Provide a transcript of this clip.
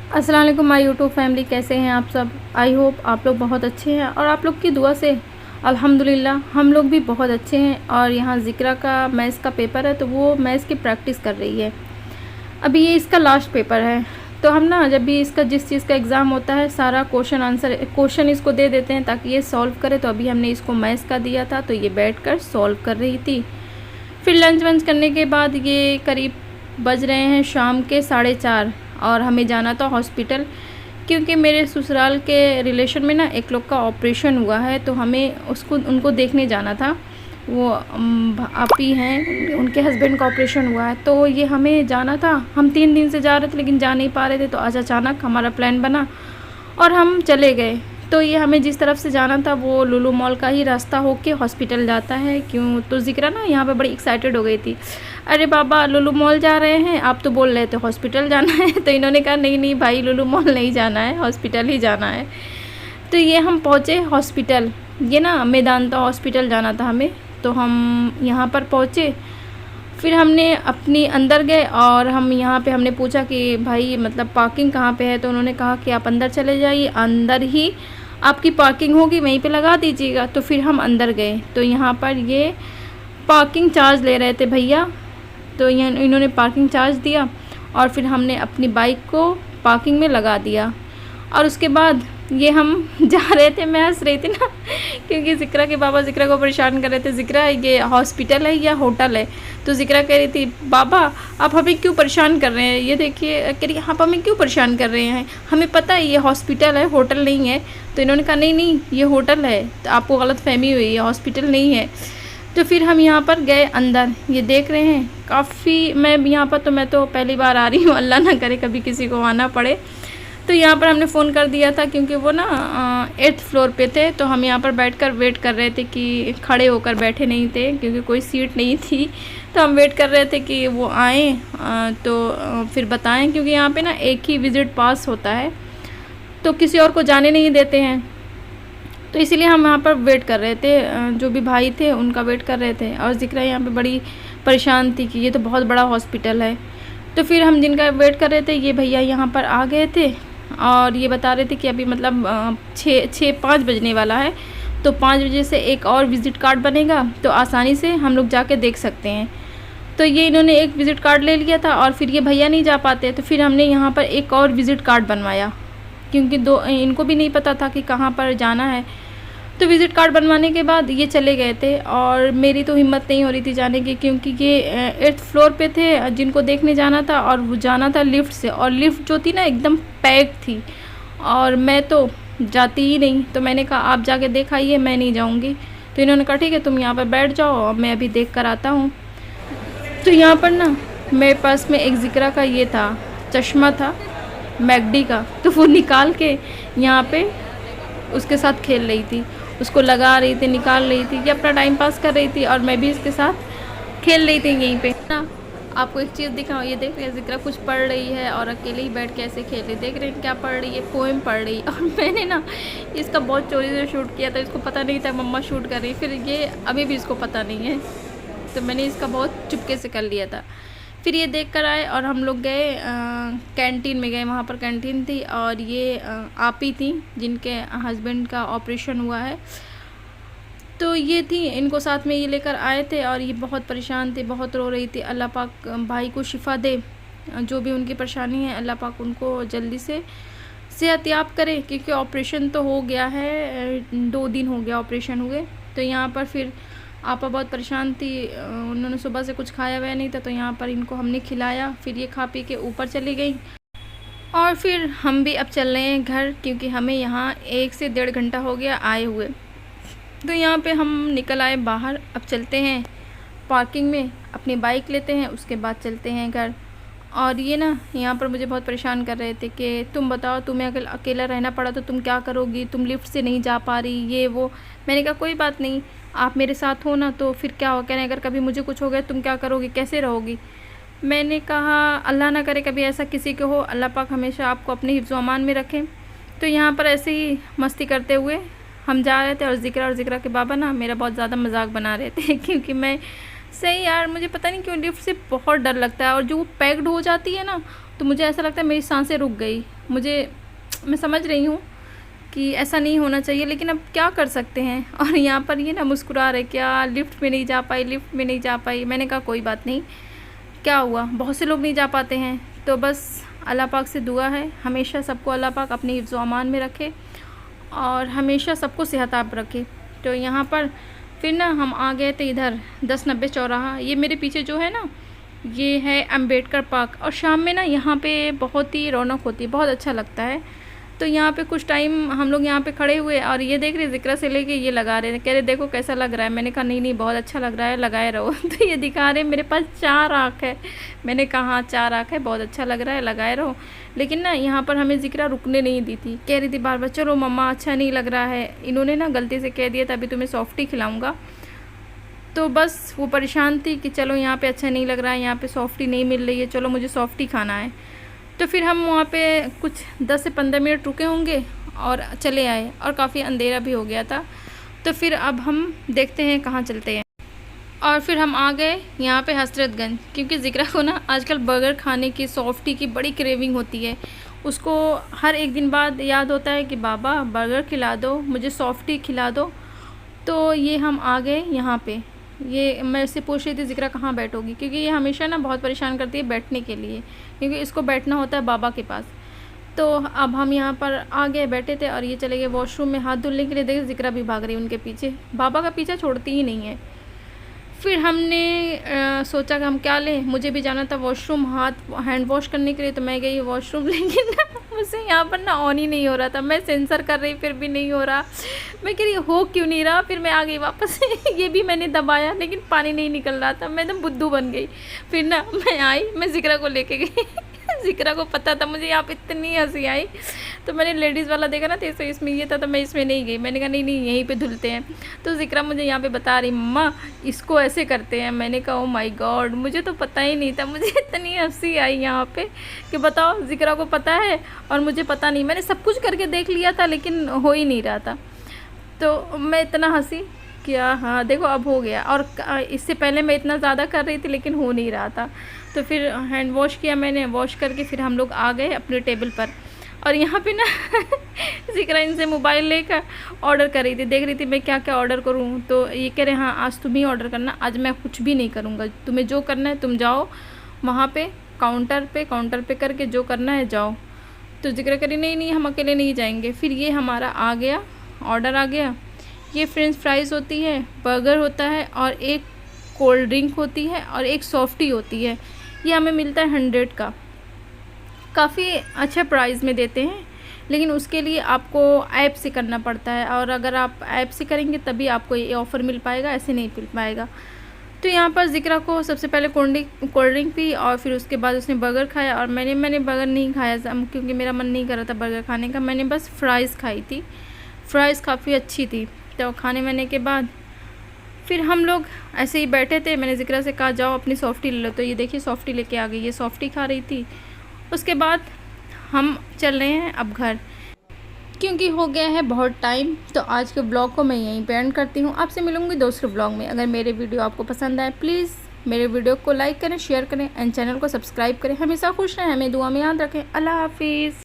अस्सलाम वालेकुम my YouTube family, कैसे हैं आप सब। आई होप आप लोग बहुत अच्छे हैं और आप लोग की दुआ से अल्हम्दुलिल्लाह हम लोग भी बहुत अच्छे हैं। और यहाँ ज़िक्रा का मैथ्स का पेपर है तो वो मैथ्स की प्रैक्टिस कर रही है। अभी ये इसका लास्ट पेपर है तो हम ना जब भी इसका जिस चीज़ का एग्ज़ाम होता है सारा क्वेश्चन इसको दे देते हैं ताकि ये सॉल्व करे। तो अभी हमने इसको मैथ्स का दिया था तो ये बैठ कर सॉल्व कर रही थी। फिर लंच वंच करने के बाद ये करीब बज रहे हैं शाम के 4:30 और हमें जाना था हॉस्पिटल, क्योंकि मेरे ससुराल के रिलेशन में ना एक लोग का ऑपरेशन हुआ है तो हमें उनको देखने जाना था। वो आपी हैं, उनके हस्बैंड का ऑपरेशन हुआ है तो ये हमें जाना था। हम 3 दिन से जा रहे थे लेकिन जा नहीं पा रहे थे तो आज अचानक हमारा प्लान बना और हम चले गए। तो ये हमें जिस तरफ से जाना था वो लुलु मॉल का ही रास्ता होके हॉस्पिटल जाता है। क्यों तो ज़िक्रा ना यहाँ पे बड़ी एक्साइटेड हो गई थी, अरे बाबा लुलु मॉल जा रहे हैं, आप तो बोल रहे थे हॉस्पिटल जाना है। तो इन्होंने कहा नहीं नहीं भाई, लुलु मॉल नहीं जाना है, हॉस्पिटल ही जाना है। तो ये हम पहुँचे हॉस्पिटल, ये ना मेदांता हॉस्पिटल जाना था हमें। तो हम यहाँ पर पहुँचे, फिर हमने अपनी अंदर गए और हम यहाँ पे हमने पूछा कि भाई मतलब पार्किंग कहाँ पे है। तो उन्होंने कहा कि आप अंदर चले जाइए, अंदर ही आपकी पार्किंग होगी, वहीं पे लगा दीजिएगा। तो फिर हम अंदर गए तो यहाँ पर ये पार्किंग चार्ज ले रहे थे भैया। तो इन्होंने पार्किंग चार्ज दिया और फिर हमने अपनी बाइक को पार्किंग में लगा दिया। और उसके बाद ये हम जा रहे थे, मैं हंस रही थी ना क्योंकि ज़िक्रा के बाबा ज़िक्रा को परेशान कर रहे थे, ज़िक्रा ये हॉस्पिटल है या होटल है। तो ज़िक्रा कह रही थी बाबा आप हमें क्यों परेशान कर रहे हैं, ये देखिए कह रही आप हमें क्यों परेशान कर रहे हैं, हमें पता है ये हॉस्पिटल है होटल नहीं है। तो इन्होंने कहा नहीं नहीं ये होटल है, तो आपको गलत फहमी हुई है, हॉस्पिटल नहीं है। तो फिर हम यहाँ पर गए अंदर, ये देख रहे हैं काफ़ी, मैं यहाँ पर तो मैं तो पहली बार आ रही हूँ, अल्लाह ना करे कभी किसी को आना पड़े। तो यहाँ पर हमने फ़ोन कर दिया था क्योंकि वो ना 8th फ्लोर पे थे तो हम यहाँ पर बैठकर वेट कर रहे थे कि खड़े होकर बैठे नहीं थे क्योंकि कोई सीट नहीं थी। तो हम वेट कर रहे थे कि वो आएँ तो फिर बताएं, क्योंकि यहाँ पे ना एक ही विज़िट पास होता है तो किसी और को जाने नहीं देते हैं। तो इसीलिए हम यहाँ पर वेट कर रहे थे, जो भी भाई थे उनका वेट कर रहे थे। और ज़िक्रा यहाँ पर बड़ी परेशान थी कि ये तो बहुत बड़ा हॉस्पिटल है। तो फिर हम जिनका वेट कर रहे थे ये भैया यहाँ पर आ गए थे और ये बता रहे थे कि अभी मतलब 5 बजने वाला है तो 5 बजे से एक और विज़िट कार्ड बनेगा तो आसानी से हम लोग जाके देख सकते हैं। तो ये इन्होंने एक विज़िट कार्ड ले लिया था और फिर ये भैया नहीं जा पाते तो फिर हमने यहाँ पर एक और विज़िट कार्ड बनवाया, क्योंकि इनको भी नहीं पता था कि कहाँ पर जाना है। तो विज़िट कार्ड बनवाने के बाद ये चले गए थे और मेरी तो हिम्मत नहीं हो रही थी जाने की, क्योंकि ये 8th फ्लोर पे थे जिनको देखने जाना था और वो जाना था लिफ्ट से, और लिफ्ट जो थी ना एकदम पैक थी और मैं तो जाती ही नहीं। तो मैंने कहा आप जाके देख आइए, मैं नहीं जाऊँगी। तो इन्होंने कहा ठीक है तुम यहाँ पर बैठ जाओ, मैं अभी देख कर आता हूँ। तो यहाँ पर ना मेरे पास में एक ज़िक्रा का ये था, चश्मा था मैकडी का, तो वो निकाल के यहाँ पे उसके साथ खेल रही थी, उसको लगा रही थी, निकाल रही थी, ये अपना टाइम पास कर रही थी और मैं भी इसके साथ खेल रही थी यहीं पे ना। आपको एक चीज़ दिखाऊँ, ये देख रहे हैं ज़िक्रा कुछ पढ़ रही है और अकेले ही बैठ के ऐसे खेल रही, देख रहे हैं क्या पढ़ रही है, पोएम पढ़ रही। और मैंने ना इसका बहुत चोरी से शूट किया था, इसको पता नहीं था मम्मा शूट कर रही, फिर ये अभी भी इसको पता नहीं है तो मैंने इसका बहुत चुपके से कर लिया था। फिर ये देख कर आए और हम लोग गए कैंटीन में गए, वहाँ पर कैंटीन थी और ये आपी थी जिनके हस्बैंड का ऑपरेशन हुआ है तो ये थी, इनको साथ में ये लेकर आए थे और ये बहुत परेशान थी, बहुत रो रही थी। अल्लाह पाक भाई को शिफा दे, जो भी उनकी परेशानी है अल्लाह पाक उनको जल्दी से सेहतयाब करे, क्योंकि ऑपरेशन तो हो गया है, 2 दिन हो गया ऑपरेशन हुए। तो यहाँ पर फिर आपा बहुत परेशान थी, उन्होंने सुबह से कुछ खाया हुआ नहीं था तो यहाँ पर इनको हमने खिलाया, फिर ये खा पी के ऊपर चली गई। और फिर हम भी अब चल रहे हैं घर, क्योंकि हमें यहाँ 1 से 1.5 घंटा हो गया आए हुए। तो यहाँ पे हम निकल आए बाहर, अब चलते हैं पार्किंग में, अपनी बाइक लेते हैं, उसके बाद चलते हैं घर। और ये ना यहाँ पर मुझे बहुत परेशान कर रहे थे कि तुम बताओ तुम्हें अगर अकेला रहना पड़ा तो तुम क्या करोगी, तुम लिफ्ट से नहीं जा पा रही, ये वो। मैंने कहा कोई बात नहीं, आप मेरे साथ हो ना तो फिर क्या हो, कह रहे अगर कभी मुझे कुछ हो गया तुम क्या करोगी, कैसे रहोगी। मैंने कहा अल्लाह ना करे कभी ऐसा किसी को हो, अल्लाह पाक हमेशा आपको अपने हिफ्ज़ व अमान में रखें। तो यहाँ पर ऐसे ही मस्ती करते हुए हम जा रहे थे और ज़िक्रा के बाबा ना मेरा बहुत ज़्यादा मजाक बना रहे थे क्योंकि मैं सही यार, मुझे पता नहीं क्यों लिफ्ट से बहुत डर लगता है, और जो वो पैक्ड हो जाती है ना, तो मुझे ऐसा लगता है मेरी सांसें रुक गई। मैं समझ रही हूँ कि ऐसा नहीं होना चाहिए, लेकिन अब क्या कर सकते हैं। और यहाँ पर ये ना मुस्कुरा रहे, क्या लिफ्ट में नहीं जा पाई, लिफ्ट में नहीं जा पाई। मैंने कहा कोई बात नहीं, क्या हुआ, बहुत से लोग नहीं जा पाते हैं। तो बस अल्लाह पाक से दुआ है, हमेशा सबको अल्लाह पाक अपने हिफ्ज़ व अमान में रखे और हमेशा सबको सेहताब रखे। तो यहाँ पर फिर ना हम आ गए थे इधर 1090 चौराहा। ये मेरे पीछे जो है ना, ये है अम्बेडकर पार्क। और शाम में ना यहाँ पे बहुत ही रौनक होती है, बहुत अच्छा लगता है। तो यहाँ पे कुछ टाइम हम लोग यहाँ पे खड़े हुए, और ये देख रहे ज़िक्रा से लेके ये लगा रहे, कह रहे देखो कैसा लग रहा है। मैंने कहा नहीं बहुत अच्छा लग रहा है, लगाए रहो। तो ये दिखा रहे मेरे पास 4 आँख है। मैंने कहा हाँ 4 आँख है, बहुत अच्छा लग रहा है, लगाए रहो। लेकिन ना यहाँ पर हमें ज़िक्रा रुकने नहीं दी थी, कह रही थी बार बार चलो मम्मा अच्छा नहीं लग रहा है। इन्होंने ना गलती से कह दिया था अभी तुम्हें सॉफ्टी खिलाऊँगा, तो बस वो परेशान थी कि चलो यहाँ पे अच्छा नहीं लग रहा है, यहाँ पे सॉफ्टी नहीं मिल रही है, चलो मुझे सॉफ्टी खाना है। तो फिर हम वहाँ पे कुछ 10 से 15 मिनट रुके होंगे और चले आए, और काफ़ी अंधेरा भी हो गया था। तो फिर अब हम देखते हैं कहाँ चलते हैं। और फिर हम आ गए यहाँ पे हसरतगंज, क्योंकि ज़िक्रा को ना आजकल बर्गर खाने की, सॉफ्टी की बड़ी क्रेविंग होती है। उसको हर एक दिन बाद याद होता है कि बाबा बर्गर खिला दो, मुझे सॉफ्टी खिला दो। तो ये हम आ गए यहाँ पे। ये मैं इससे पूछ रही थी ज़िक्रा कहाँ बैठोगी, क्योंकि ये हमेशा ना बहुत परेशान करती है बैठने के लिए, क्योंकि इसको बैठना होता है बाबा के पास। तो अब हम यहाँ पर आ गए, बैठे थे, और ये चले गए वॉशरूम में हाथ धुलने के लिए। देखिए ज़िक्रा भी भाग रही है उनके पीछे, बाबा का पीछा छोड़ती ही नहीं है। फिर हमने सोचा कि हम क्या लें, मुझे भी जाना था वॉशरूम हैंड वॉश करने के लिए, तो मैं गई वॉशरूम। लेकिन ना मुझसे यहाँ पर ना ऑन ही नहीं हो रहा था, मैं सेंसर कर रही फिर भी नहीं हो रहा। मैं कह रही हो क्यों नहीं रहा, फिर मैं आ गई वापस। ये भी मैंने दबाया लेकिन पानी नहीं निकल रहा था, मैं एकदम बुद्धू बन गई। फिर ना मैं आई, मैं ज़िक्रा को लेके गई। ज़िक्रा को पता था मुझे यहाँ पे इतनी हंसी आई, तो मैंने लेडीज़ वाला देखा ना, तो इसमें ये था, तो मैं इसमें नहीं गई। मैंने कहा नहीं यहीं पे धुलते हैं। तो ज़िक्रा मुझे यहाँ पे बता रही मम्मा इसको ऐसे करते हैं। मैंने कहा ओ माय गॉड, मुझे तो पता ही नहीं था। मुझे इतनी हंसी आई यहाँ पे कि बताओ ज़िक्रा को पता है और मुझे पता नहीं। मैंने सब कुछ करके देख लिया था लेकिन हो ही नहीं रहा था। तो मैं इतना हंसी किया, हाँ देखो अब हो गया। और इससे पहले मैं इतना ज़्यादा कर रही थी लेकिन हो नहीं रहा था। तो फिर हैंड वॉश किया मैंने, वॉश करके फिर हम लोग आ गए अपने टेबल पर। और यहाँ पे ना ज़िक्रा इनसे मोबाइल लेकर ऑर्डर कर रही थी, देख रही थी मैं क्या क्या ऑर्डर करूँ। तो ये कह रहे हाँ आज तुम ही ऑर्डर करना, आज मैं कुछ भी नहीं करूँगा, तुम्हें जो करना है तुम जाओ वहाँ पे काउंटर पे करके जो करना है जाओ। तो ज़िक्रा करी नहीं हम अकेले नहीं जाएंगे। फिर ये हमारा आ गया, ऑर्डर आ गया। ये फ्रेंच फ्राइज़ होती है, बर्गर होता है, और एक कोल्ड ड्रिंक होती है, और एक सॉफ्टी होती है। ये हमें मिलता है 100 का, काफ़ी अच्छा प्राइस में देते हैं। लेकिन उसके लिए आपको ऐप से करना पड़ता है, और अगर आप ऐप से करेंगे तभी आपको ये ऑफ़र मिल पाएगा, ऐसे नहीं मिल पाएगा। तो यहाँ पर ज़िक्रा को सबसे पहले कोल्ड ड्रिंक पी, और फिर उसके बाद उसने बर्गर खाया। और मैंने बर्गर नहीं खाया क्योंकि मेरा मन नहीं कर रहा था बर्गर खाने का। मैंने बस फ्राइज़ खाई थी, फ्राइज़ काफ़ी अच्छी थी। तो खाने वाने के बाद फिर हम लोग ऐसे ही बैठे थे। मैंने ज़िक्रा से कहा जाओ अपनी सॉफ्टी ले लो, तो ये देखिए सॉफ्टी लेके आ गई, ये सॉफ्टी खा रही थी। उसके बाद हम चल रहे हैं अब घर, क्योंकि हो गया है बहुत टाइम। तो आज के ब्लॉग को मैं यहीं पे एंड करती हूँ, आपसे मिलूँगी दूसरे ब्लॉग में। अगर मेरे वीडियो आपको पसंद आए प्लीज़ मेरे वीडियो को लाइक करें, शेयर करें एंड चैनल को सब्सक्राइब करें। हमेशा खुश रहें, हमें दुआ में याद रखें। अल्लाह हाफिज़।